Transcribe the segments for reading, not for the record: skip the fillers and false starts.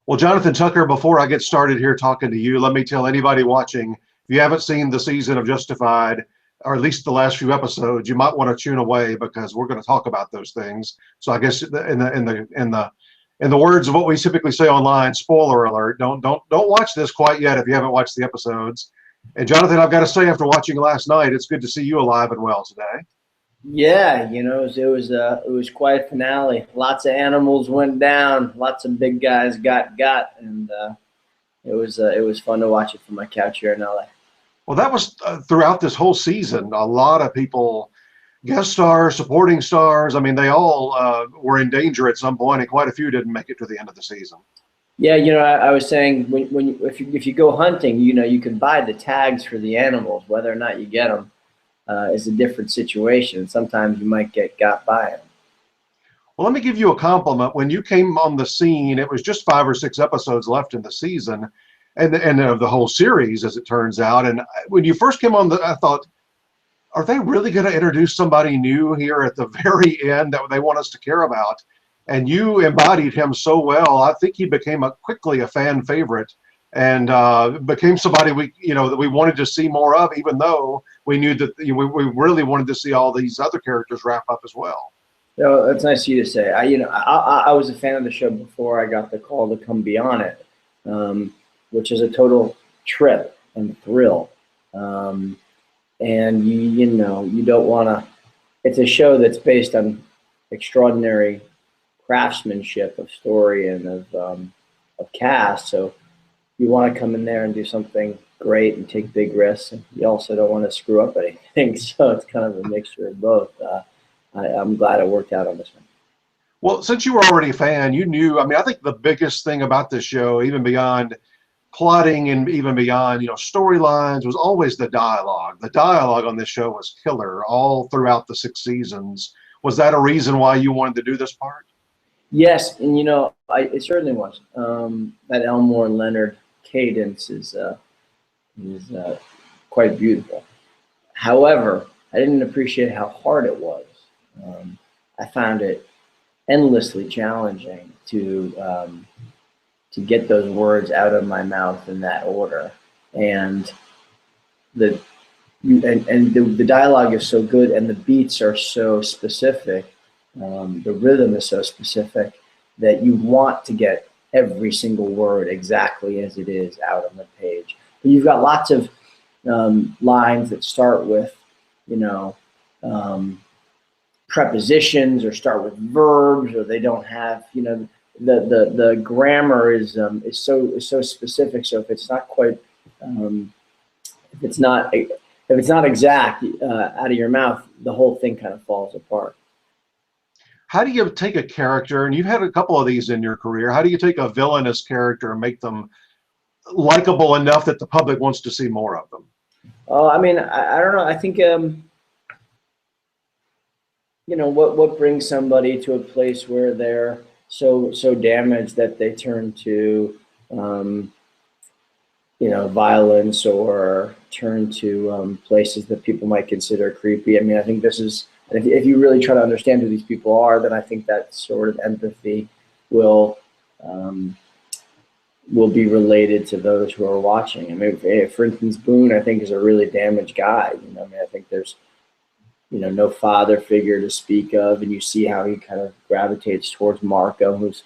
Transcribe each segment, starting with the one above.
Well, Jonathan Tucker, before I get started here talking to you, let me tell anybody watching, if you haven't seen the season of Justified, or at least the last few episodes, you might want to tune away because we're going to talk about those things. So I guess in the words of what we typically say online, spoiler alert, don't watch this quite yet if you haven't watched the episodes. And Jonathan, I've got to say, after watching last night, it's good to see you alive and well today. Yeah, it was quite a finale. Lots of animals went down, lots of big guys got, and it was fun to watch it from my couch here in LA. Well, that was throughout this whole season. A lot of people, guest stars, supporting stars. I mean, they all were in danger at some point, and quite a few didn't make it to the end of the season. Yeah, I was saying if you go hunting, you can buy the tags for the animals. Whether or not you get them is a different situation. Sometimes you might get got by them. Well, let me give you a compliment. When you came on the scene, it was just 5 or 6 episodes left in the season, and of the whole series, as it turns out. And when you first came on, I thought, are they really going to introduce somebody new here at the very end that they want us to care about? And you embodied him so well. I think he became quickly a fan favorite, and became somebody that we wanted to see more of, even though we knew that we really wanted to see all these other characters wrap up as well. So that's nice of you to say. I was a fan of the show before I got the call to come be on it, which is a total trip and thrill. And you don't want to. It's a show that's based on extraordinary craftsmanship of story and of cast. So you want to come in there and do something great and take big risks. And you also don't want to screw up anything. So it's kind of a mixture of both. I'm glad it worked out on this one. Well, since you were already a fan, you knew. I mean, I think the biggest thing about this show, even beyond plotting and even beyond, storylines, was always the dialogue. The dialogue on this show was killer all throughout the 6 seasons. Was that a reason why you wanted to do this part? Yes, and it certainly was. That Elmore Leonard cadence is quite beautiful. However, I didn't appreciate how hard it was. I found it endlessly challenging to get those words out of my mouth in that order, and the dialogue is so good, and the beats are so specific. The rhythm is so specific that you want to get every single word exactly as it is out on the page. But you've got lots of lines that start with, prepositions or start with verbs, or they don't have, the grammar is so specific. So if it's not quite, if it's not exact out of your mouth, the whole thing kind of falls apart. How do you take a character, and you've had a couple of these in your career, how do you take a villainous character and make them likable enough that the public wants to see more of them? Oh, I mean, I don't know. I think, what brings somebody to a place where they're so damaged that they turn to, violence, or turn to places that people might consider creepy. I mean, I think this is, if you really try to understand who these people are, then I think that sort of empathy will be related to those who are watching. I mean, for instance, Boone, I think, is a really damaged guy. I mean, I think there's, no father figure to speak of, and you see how he kind of gravitates towards Marco, who's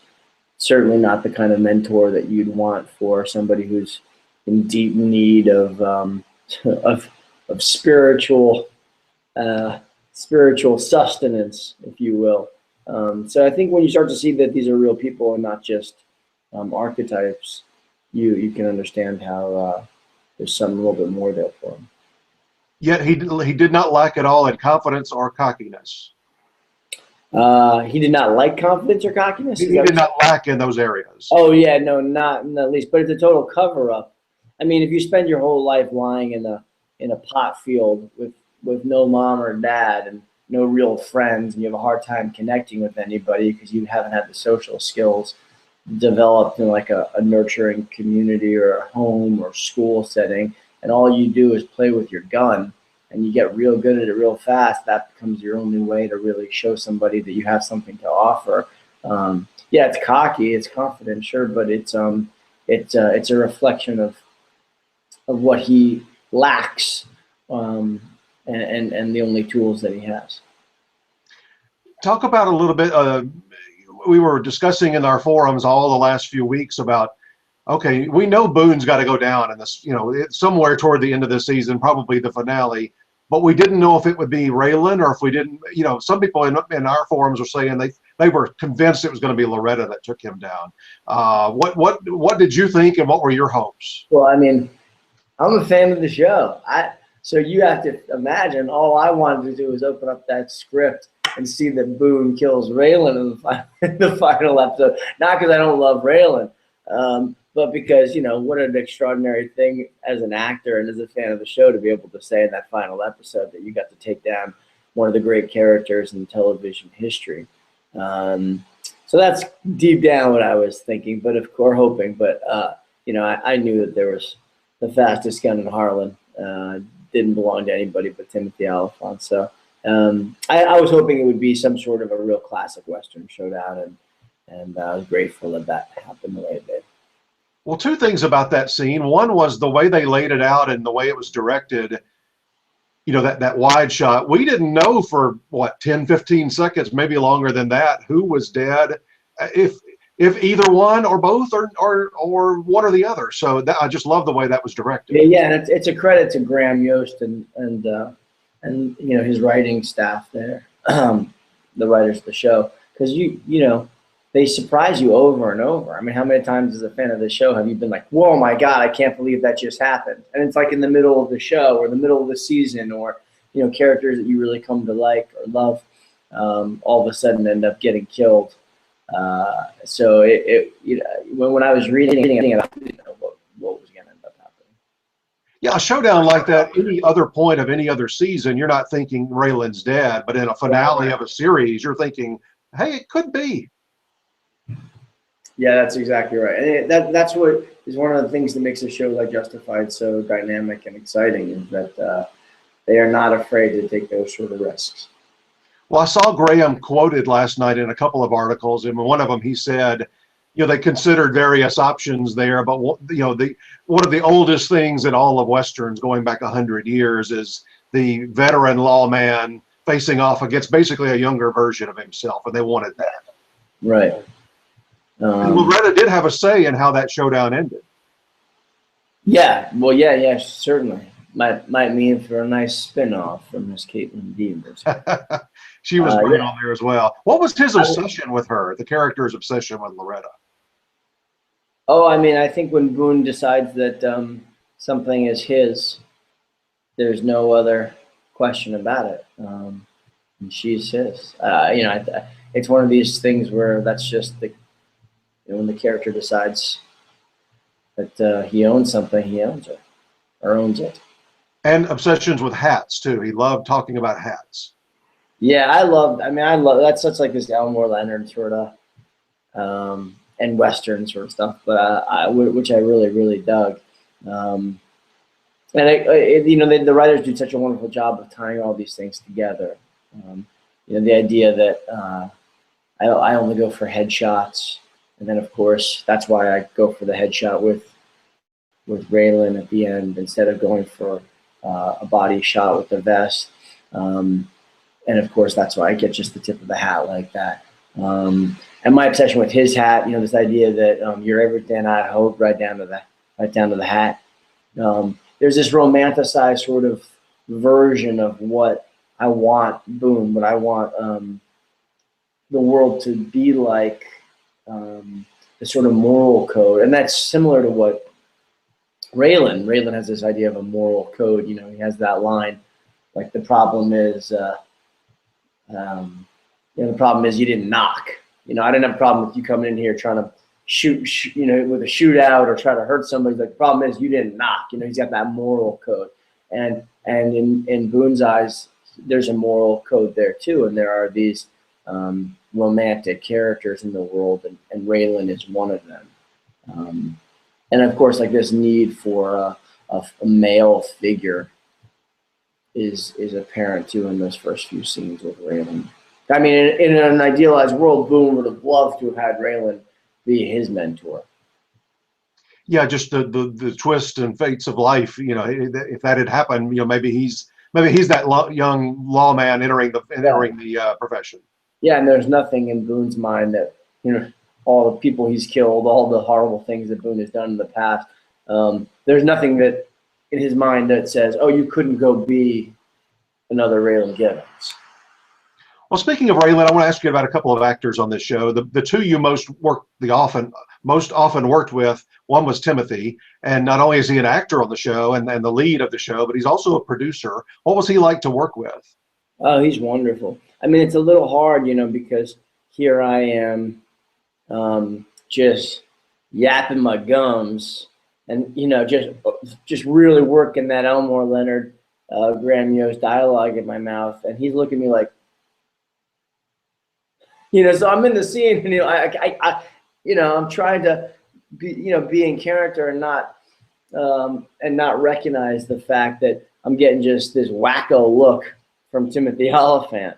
certainly not the kind of mentor that you'd want for somebody who's in deep need of spiritual sustenance, if you will. So I think when you start to see that these are real people and not just archetypes, you can understand how there's something a little bit more there for them. Yet he did not lack at all in confidence or cockiness. He did not like confidence or cockiness? He did not lack in those areas. Oh, yeah, no, not in the least. But it's a total cover-up. I mean, if you spend your whole life lying in a pot field with no mom or dad and no real friends, and you have a hard time connecting with anybody because you haven't had the social skills developed in like a nurturing community or a home or school setting, and all you do is play with your gun, and you get real good at it real fast, that becomes your only way to really show somebody that you have something to offer. Yeah, it's cocky, it's confident, sure, but it's a reflection of what he lacks, um, and the only tools that he has. Talk about a little bit. We were discussing in our forums all the last few weeks about, okay, we know Boone's got to go down in this, it's somewhere toward the end of the season, probably the finale. But we didn't know if it would be Raylan or if we didn't. Some people in our forums were saying they were convinced it was going to be Loretta that took him down. What did you think, and what were your hopes? Well, I mean, I'm a fan of the show. So you have to imagine all I wanted to do was open up that script and see that Boone kills Raylan in the final episode. Not because I don't love Raylan, but because, what an extraordinary thing as an actor and as a fan of the show to be able to say in that final episode that you got to take down one of the great characters in television history. So that's deep down what I was thinking, but of course hoping. But I knew that there was the fastest gun in Harlan. Didn't belong to anybody but Timothy Oliphant. So I was hoping it would be some sort of a real classic Western showdown, and I was grateful that happened the way it did. Well, two things about that scene. One was the way they laid it out and the way it was directed. That wide shot. We didn't know for 10, 15 seconds, maybe longer than that, who was dead, if either one or both or one or the other. So I just love the way that was directed. Yeah, and it's a credit to Graham Yost and his writing staff there, the writers of the show, because they surprise you over and over. I mean, how many times as a fan of the show have you been like, whoa, my God, I can't believe that just happened? And it's like in the middle of the show or the middle of the season, or, characters that you really come to like or love, all of a sudden end up getting killed. So when I was reading about what was going to end up happening. Yeah, a showdown like that, any other point of any other season, you're not thinking Raylan's dead, but in a finale of a series, you're thinking, hey, it could be. Yeah, that's exactly right. And that's what is one of the things that makes a show like Justified so dynamic and exciting, is that they are not afraid to take those sort of risks. Well, I saw Graham quoted last night in a couple of articles, and one of them he said, they considered various options there, but one of the oldest things in all of Westerns, going back 100 years, is the veteran lawman facing off against basically a younger version of himself, and they wanted that. Right. And Loretta did have a say in how that showdown ended. Yeah, well, yeah, certainly. Might mean for a nice spin-off from Miss Caitlin Dean. She was great on there as well. What was his obsession with her, the character's obsession with Loretta? Oh, I mean, I think when Boone decides that something is his, there's no other question about it. And she's his. It's one of these things where that's just when the character decides that he owns something, he owns it, or owns it. And obsessions with hats too. He loved talking about hats. Yeah, I love that's such like this Elmore Leonard sort of and Western sort of stuff, but which I really, really dug. And the writers do such a wonderful job of tying all these things together. The idea that I only go for headshots, and then of course that's why I go for the headshot with Raylan at the end instead of going for a body shot with the vest. And of course that's why I get just the tip of the hat like that. And my obsession with his hat, this idea that you're everything I hope, right down to the hat. There's this romanticized sort of version of what I want Boone, what I want the world to be like, the sort of moral code, and that's similar to what Raylan has this idea of a moral code. He has that line, like the problem is, the problem is you didn't knock. I didn't have a problem with you coming in here trying to shoot, with a shootout or try to hurt somebody. Like, the problem is you didn't knock. He's got that moral code, and in Boone's eyes, there's a moral code there too, and there are these romantic characters in the world, and Raylan is one of them. And of course, like this need for a male figure is apparent too in those first few scenes with Raylan. I mean, in an idealized world, Boone would have loved to have had Raylan be his mentor. Yeah, just the twist and fates of life. You know, if that had happened, you know, maybe he's that young lawman entering the profession. Yeah, and there's nothing in Boone's mind that, you know, all the people he's killed, all the horrible things that Boone has done in the past. There's nothing that in his mind that says, "Oh, you couldn't go be another Raylan Givens." Well, speaking of Raylan, I want to ask you about a couple of actors on this show. The two you most often worked with, one was Timothy, and not only is he an actor on the show and the lead of the show, but he's also a producer. What was he like to work with? Oh, he's wonderful. I mean, it's a little hard, you know, because here I am, just yapping my gums, and you know, just really working that Elmore Leonard, Graham Yost dialogue in my mouth, and he's looking at me like, you know. So I'm in the scene, and you know, you know, I'm trying to be in character and not recognize the fact that I'm getting just this wacko look from Timothy Oliphant.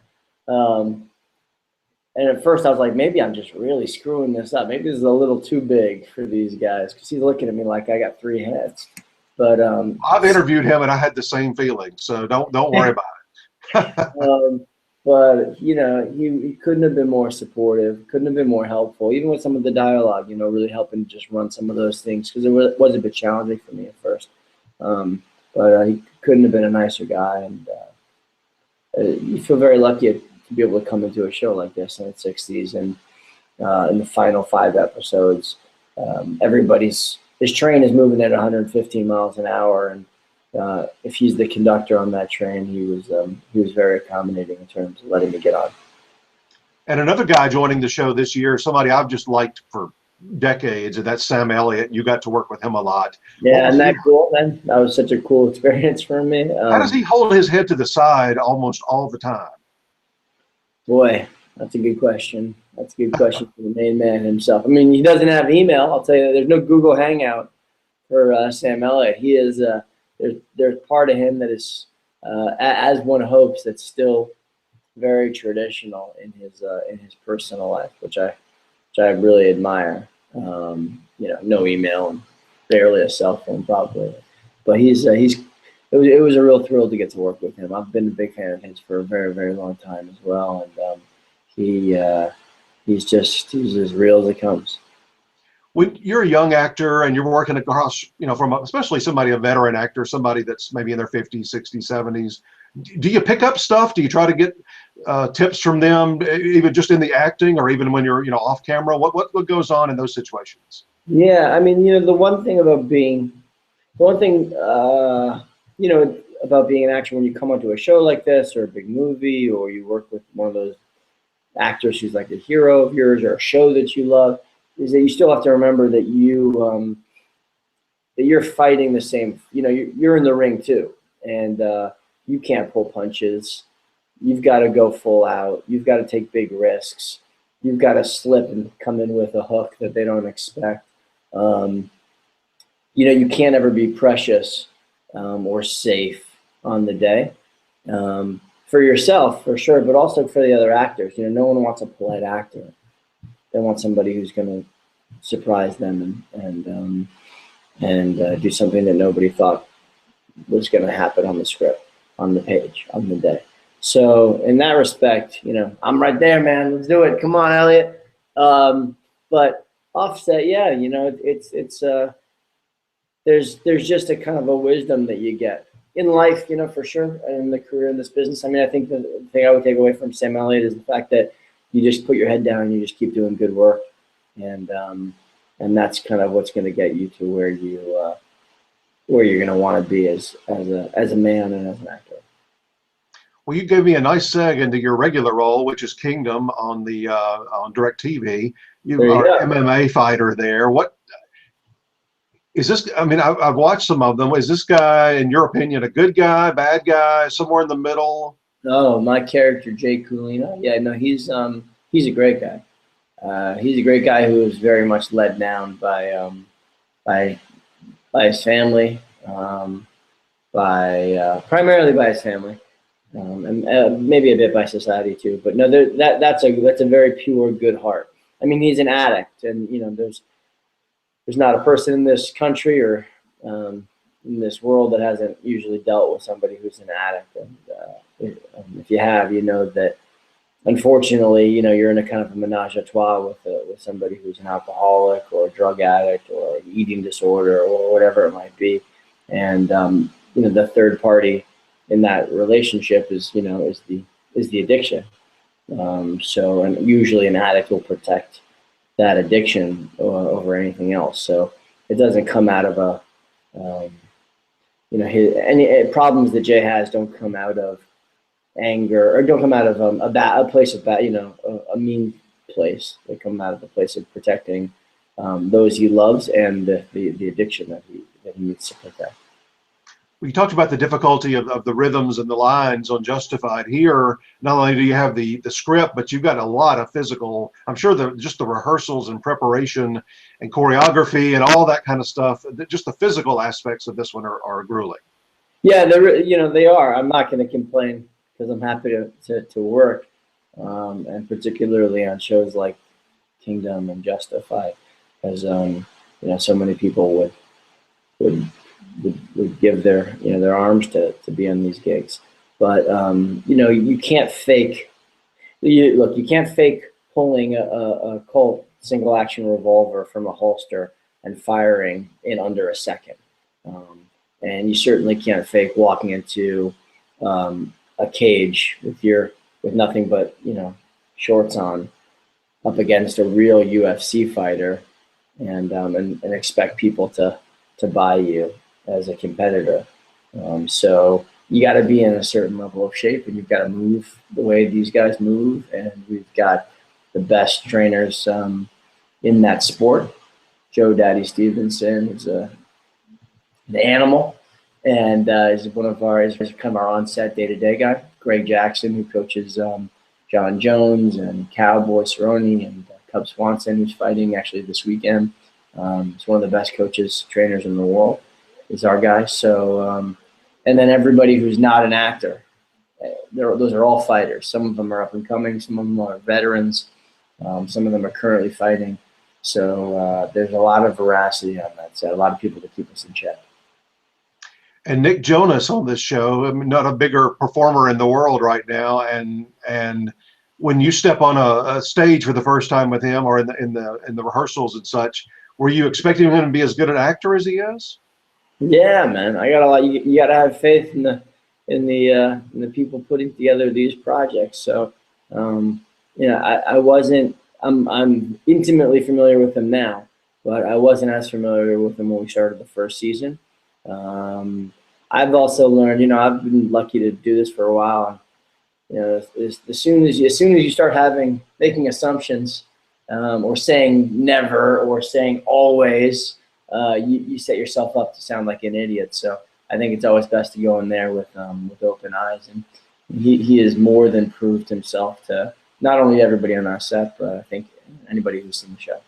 And at first I was like, maybe I'm just really screwing this up. Maybe this is a little too big for these guys, because he's looking at me like I got three heads. But I've interviewed him and I had the same feeling, so don't worry about it. But you know, he couldn't have been more supportive, couldn't have been more helpful, even with some of the dialogue, you know, really helping just run some of those things, because it was a bit challenging for me at first. But he couldn't have been a nicer guy, and you feel very lucky to be able to come into a show like this in its 60s, and in the final 5 episodes, his train is moving at 115 miles an hour, and if he's the conductor on that train, he was very accommodating in terms of letting me get on. And another guy joining the show this year, somebody I've just liked for decades, and that's Sam Elliott. You got to work with him a lot. Yeah, and that cool, man. That was such a cool experience for me. How does he hold his head to the side almost all the time? Boy, that's a good question. That's a good question for the main man himself. I mean, he doesn't have email. I'll tell you, there's no Google Hangout for Sam Elliott. He is there's part of him that is, as one hopes, that's still very traditional in his personal life, which I really admire. You know, no email and barely a cell phone probably, but it was a real thrill to get to work with him. I've been a big fan of his for a very, very long time as well, and he's as real as it comes. When you're a young actor and you're working across, you know, from especially a veteran actor, somebody that's maybe in their 50s, 60s, 70s, do you pick up stuff? Do you try to get tips from them, even just in the acting, or even when you're, you know, off camera? What goes on in those situations? Yeah, I mean, you know, the one thing you know, about being an actor, when you come onto a show like this or a big movie, or you work with one of those actors who's like a hero of yours, or a show that you love, is that you still have to remember that you're fighting the same, you know, you're in the ring too, and you can't pull punches. You've got to go full out. You've got to take big risks. You've got to slip and come in with a hook that they don't expect. You know, you can't ever be precious or safe on the day, for yourself, for sure, but also for the other actors. You know, no one wants a polite actor. They want somebody who's going to surprise them and do something that nobody thought was going to happen on the script, on the page, on the day. So in that respect, you know, I'm right there, man. Let's do it. Come on, Elliot. But offset, yeah, you know, there's just a kind of a wisdom that you get in life, you know, for sure, and in the career in this business. I mean, I think the thing I would take away from Sam Elliott is the fact that you just put your head down and you just keep doing good work, and that's kind of what's going to get you to where you're going to want to be as a man and as an actor. Well, you gave me a nice seg into your regular role, which is Kingdom on DirecTV. You are an MMA fighter there. What is this? I mean, I've watched some of them. Is this guy, in your opinion, a good guy, bad guy, somewhere in the middle? Oh, my character, Jay Coolina. Yeah, no, he's a great guy. He's a great guy who is very much led down by his family, primarily by his family, and maybe a bit by society too. But no, that's a very pure, good heart. I mean, he's an addict, and there's not a person in this country or in this world that hasn't usually dealt with somebody who's an addict. And if you have, you know that unfortunately, you're in a kind of a menage a trois with somebody who's an alcoholic or a drug addict or an eating disorder or whatever it might be. And the third party in that relationship is the addiction. And usually an addict will protect that addiction over anything else. So it doesn't come out of any problems that Jay has don't come out of anger or don't come out of a place of bad, a mean place. They come out of a place of protecting those he loves and the addiction that he needs to protect. We talked about the difficulty of the rhythms and the lines on Justified. Here, not only do you have the script, but you've got a lot of physical, I'm sure just the rehearsals and preparation and choreography and all that kind of stuff, just the physical aspects of this one are grueling. Yeah, they are. I'm not going to complain because I'm happy to work, and particularly on shows like Kingdom and Justified, because so many people would give their arms to be on these gigs. But you can't fake. You can't fake pulling a Colt single action revolver from a holster and firing in under a second. And you certainly can't fake walking into a cage with nothing but shorts on up against a real UFC fighter and expect people to buy you as a competitor. So you got to be in a certain level of shape, and you've got to move the way these guys move. And we've got the best trainers in that sport. Joe Daddy Stevenson is an animal, and is kind of our on-set day-to-day guy. Greg Jackson, who coaches John Jones and Cowboy Cerrone and Cub Swanson, who's fighting actually this weekend. He's one of the best trainers in the world. Is our guy. So, and then everybody who's not an actor, those are all fighters. Some of them are up and coming. Some of them are veterans. Some of them are currently fighting. So there's a lot of veracity on that set. A lot of people to keep us in check. And Nick Jonas on this show, I mean, not a bigger performer in the world right now. And when you step on a stage for the first time with him, or in the rehearsals and such, were you expecting him to be as good an actor as he is? Yeah, man. You got to have faith in the people putting together these projects. So, I wasn't. I'm intimately familiar with him now, but I wasn't as familiar with him when we started the first season. I've also learned. I've been lucky to do this for a while. As soon as you start making assumptions, or saying never, or saying always. You set yourself up to sound like an idiot. So I think it's always best to go in there with open eyes. And he has more than proved himself to not only everybody on our set, but I think anybody who's seen the show.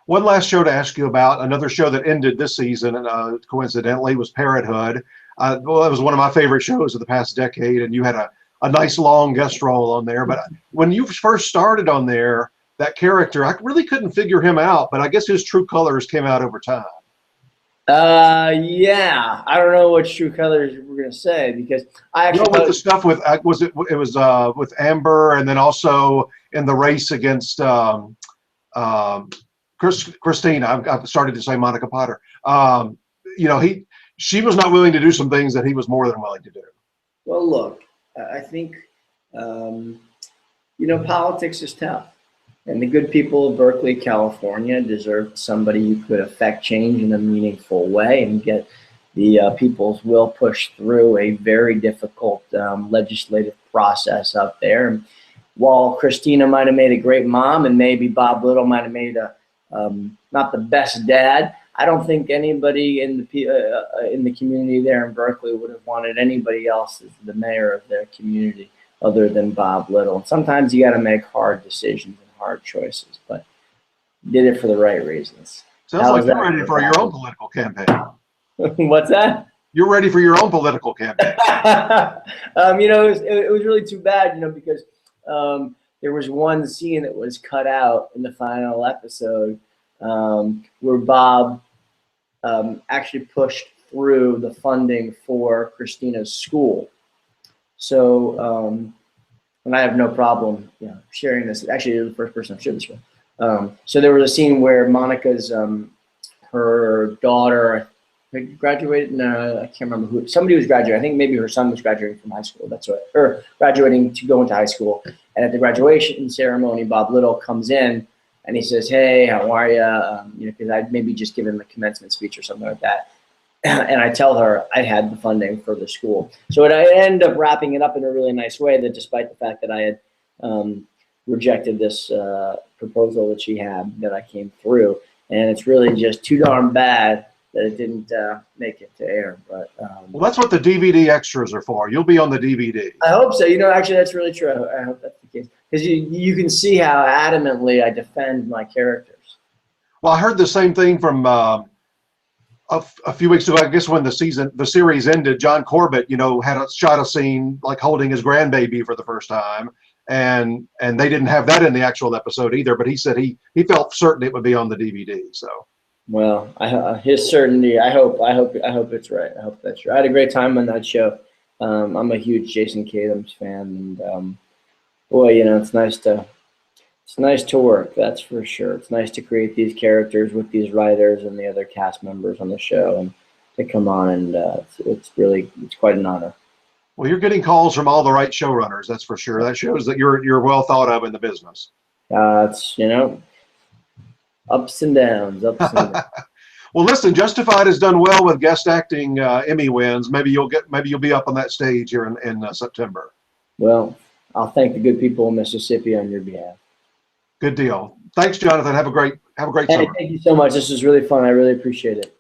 One last show to ask you about, another show that ended this season, and coincidentally, was Parenthood. Well, that was one of my favorite shows of the past decade, and you had a nice long guest role on there. But when you first started on there, that character, I really couldn't figure him out, but I guess his true colors came out over time. Yeah, I don't know what true colors we're gonna say, because I actually with the stuff with with Amber, and then also in the race against Christine. I've started to say Monica Potter. She was not willing to do some things that he was more than willing to do. Well, look, I think politics is tough. And the good people of Berkeley, California deserve somebody who could affect change in a meaningful way and get the people's will pushed through a very difficult legislative process up there. And while Christina might have made a great mom, and maybe Bob Little might have made not the best dad, I don't think anybody in the community there in Berkeley would have wanted anybody else as the mayor of their community other than Bob Little. And sometimes you got to make hard decisions, hard choices, but did it for the right reasons. Sounds like you're ready for your own political campaign. What's that? You're ready for your own political campaign. It was really too bad, because there was one scene that was cut out in the final episode where Bob actually pushed through the funding for Christina's school. So, and I have no problem, sharing this. Actually, you're the first person I've shared this with. So there was a scene where Monica's her daughter graduated. No, I can't remember who. Somebody was graduating. I think maybe her son was graduating from high school. That's what, or graduating to go into high school. And at the graduation ceremony, Bob Little comes in and he says, "Hey, how are you?" Because I'd maybe just given him a commencement speech or something like that. And I tell her I had the funding for the school. So I end up wrapping it up in a really nice way, that despite the fact that I had rejected this proposal that she had, that I came through. And it's really just too darn bad that it didn't make it to air. But well, that's what the DVD extras are for. You'll be on the DVD. I hope so. Actually, that's really true. I hope that's the case. Because you can see how adamantly I defend my characters. Well, I heard the same thing from a few weeks ago, I guess, when the series ended. John Corbett, had shot a scene like holding his grandbaby for the first time, and they didn't have that in the actual episode either. But he said he felt certain it would be on the DVD. So, well, his certainty. I hope it's right. I hope that's true. I had a great time on that show. I'm a huge Jason Katims fan, and boy, it's nice to work. That's for sure. It's nice to create these characters with these writers and the other cast members on the show, and to come on, and it's quite an honor. Well, you're getting calls from all the right showrunners. That's for sure. That shows that you're well thought of in the business. It's ups and downs, ups and downs. Well, listen, Justified has done well with guest acting Emmy wins. Maybe you'll be up on that stage here in September. Well, I'll thank the good people of Mississippi on your behalf. Good deal. Thanks, Jonathan. Have a great summer. Thank you so much. This was really fun. I really appreciate it.